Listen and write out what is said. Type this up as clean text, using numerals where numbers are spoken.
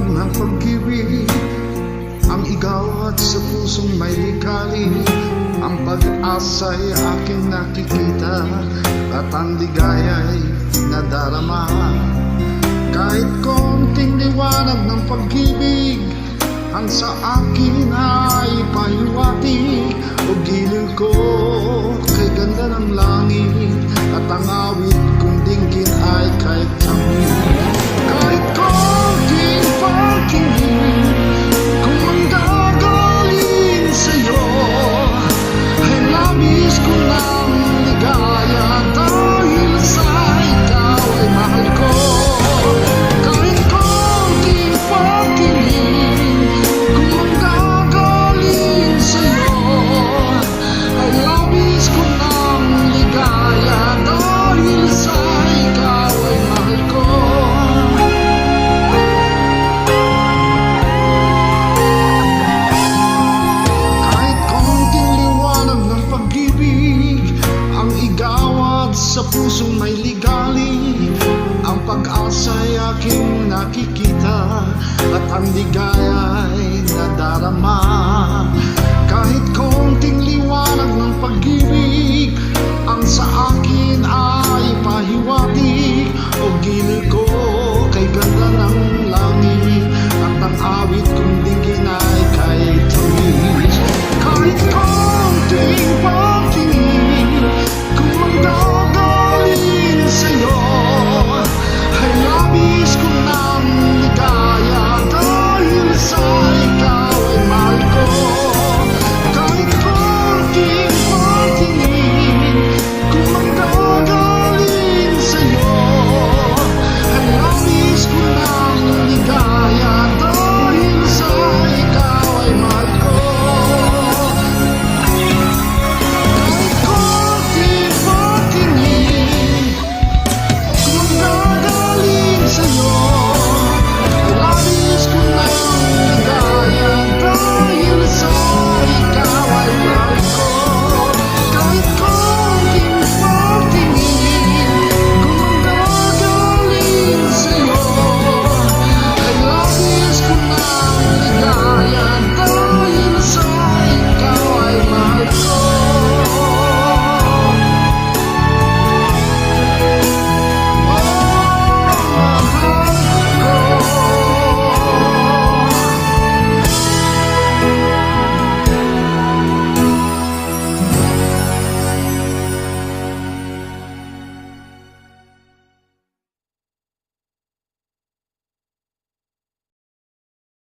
Ng pag-ibig ang igawad sa pusong may likali. Ang pag-asa'y aking nakikita at ang ligaya'y nadarama. Kahit konting liwanag ng pag-ibig ang sa akin ay pahiwati. O gilid ko kay ganda ng langit at ang awit kong dinggin ay kahit tangin. Kahit konting pagtingin kung manggagaling sa'yo ay labis ko ng ligaya dahil sa ikaw ay mahal ko. Kahit konting pagtingin kung manggagaling sa'yo ay labis ko ng ligaya dahil sa ikaw ay mahal ko. Sa pusong may ligali, ang pag-asa'y aking nakikita at ang ligaya'y nadarama. Kahit konting liwanag ng pag-ibig ang sa akin ay pahiwati. O gilid ko kay ganda ng langit at ang awit kong dinggin ay kahit tawid. Kahit konting pagtingin kung manggagaling sa'yo ay labis ko ng ligaya dahil sa ikaw ay mahal ko. Kahit konting pagtingin kung manggagaling sa'yo ay labis ko ng ligaya dahil sa ikaw ay mahal ko. Sa'yo